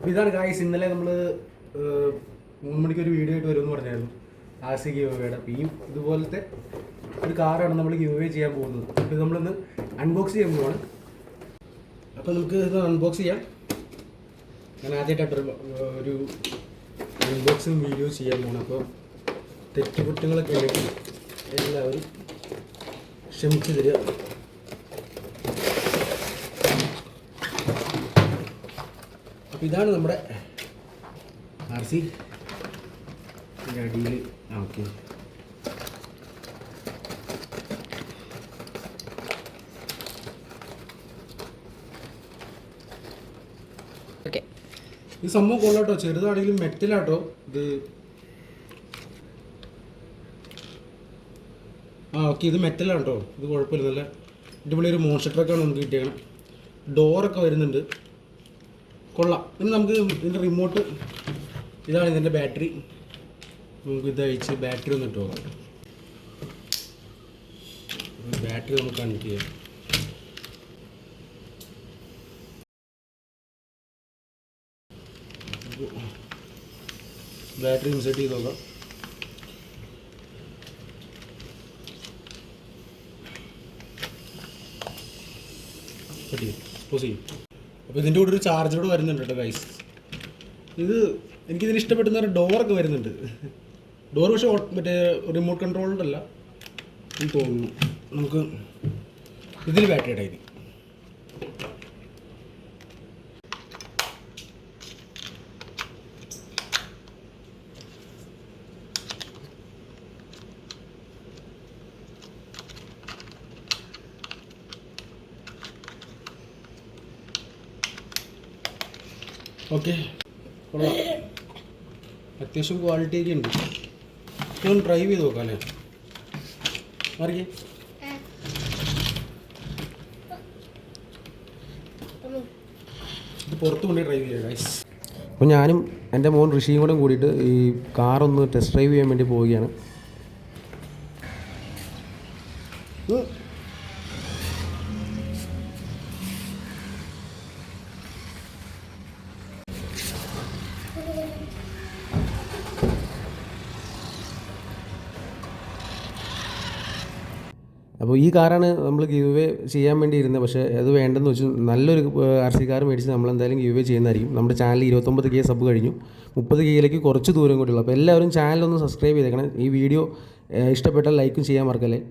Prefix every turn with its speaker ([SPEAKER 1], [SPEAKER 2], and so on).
[SPEAKER 1] ഇതാണ് ഗായ്സ്, ഇന്നലെ നമ്മൾ 3 മണിക്ക് ഒരു വീഡിയോ ആയിട്ട് വരുമെന്ന് പറഞ്ഞായിരുന്നു RC ഗിവ്-അവേയുടെ. അപ്പോൾ ഈ ഇതുപോലത്തെ ഒരു കാറാണ് നമ്മൾ ഗിവ്-അവേ ചെയ്യാൻ പോകുന്നത്. അപ്പോൾ ഇത് നമ്മളിന്ന് അൺബോക്സ് ചെയ്യാൻ പോവാണ്. അപ്പോൾ നമുക്ക് ഇത് അൺബോക്സ് ചെയ്യാം. ഞാൻ ആദ്യമായിട്ടൊരു അൺബോക്സിങ് വീഡിയോ ചെയ്യാൻ പോകണം. അപ്പോൾ തെറ്റുകുറ്റങ്ങളൊക്കെ ഉണ്ടെങ്കിൽ എല്ലാവരും ക്ഷമിച്ചു തരിക. അപ്പോൾ ഇതാണ് നമ്മുടെ RC അടിയിൽ. ഓക്കെ,
[SPEAKER 2] ഓക്കെ,
[SPEAKER 1] ഈ സംഭവം കൊള്ളാട്ടോ, ചെറുതാണെങ്കിലും മെറ്റലാട്ടോ ഇത്. ഓക്കെ, ഇത് മെറ്റലാണ് കേട്ടോ, ഇത് കുഴപ്പമില്ല. നല്ല ഇതുപോലെ ഒരു മോൺസ്റ്റർ ട്രക്കാണ് നമുക്ക് കിട്ടിയത്. ഡോറൊക്കെ വരുന്നുണ്ട്, കൊള്ളാം. ഇനി നമുക്ക് ഇതിൻ്റെ റിമോട്ട്, ഇതാണ് ഇതിൻ്റെ ബാറ്ററി. നമുക്ക് ഇത് അയച്ച് ബാറ്ററി ഒന്ന് ഇട്ട് നോക്കാം. ബാറ്ററി നമുക്ക് കണക്ട് ചെയ്യാം. ബാറ്ററി ഇൻസെർട്ട് ചെയ്ത് നോക്കാം. പോസ് ചെയ്യും. അപ്പോൾ ഇതിൻ്റെ കൂടെ ഒരു ചാർജർ കൂടെ വരുന്നുണ്ട് കേട്ടോ ഗൈസ്. ഇത് എനിക്കിതിന് ഇഷ്ടപ്പെടുന്ന ഡോറൊക്കെ വരുന്നുണ്ട്. ഡോർ പക്ഷേ മറ്റേ റിമോട്ട് കൺട്രോൾഡ് അല്ല എന്ന് തോന്നുന്നു. നമുക്ക് ഇതിൽ ബാറ്ററി ഇടായി. ഓക്കെ, കൊള്ളാം. അത്യാവശ്യം ക്വാളിറ്റി ഒക്കെ ഉണ്ട്. ഒന്ന് ഡ്രൈവ് ചെയ്ത് നോക്കാം അല്ലേ? മാറിക്കേ. ഇത് പുറത്ത് കൊണ്ടേ ഡ്രൈവ് ചെയ്യാം ഗൈസ്. അപ്പോൾ ഞാനും എൻ്റെ മോൻ ഋഷിയും കൂടെ കൂടിയിട്ട് ഈ കാറൊന്ന് ടെസ്റ്റ് ഡ്രൈവ് ചെയ്യാൻ വേണ്ടി പോവുകയാണ്. അപ്പോൾ ഈ കാറാണ് നമ്മൾ ഗിവ്-അവേ ചെയ്യാൻ വേണ്ടി ഇരുന്നത്. പക്ഷേ അത് വേണ്ടെന്ന് വെച്ചു. നല്ലൊരു RC കാർ മേടിച്ച് നമ്മളെന്തായാലും ഗിവ്-അവേ ചെയ്യുന്നതായിരിക്കും. നമ്മുടെ ചാനൽ 29K സബ് കഴിഞ്ഞു. 30Kയിലേക്ക് കുറച്ച് ദൂരം കൂടിയുള്ളൂ. അപ്പോൾ എല്ലാവരും ചാനലൊന്ന് സബ്സ്ക്രൈബ് ചെയ്തേക്കണം. ഈ വീഡിയോ ഇഷ്ടപ്പെട്ടാൽ ലൈക്കും ചെയ്യാൻ മറക്കല്ലേ.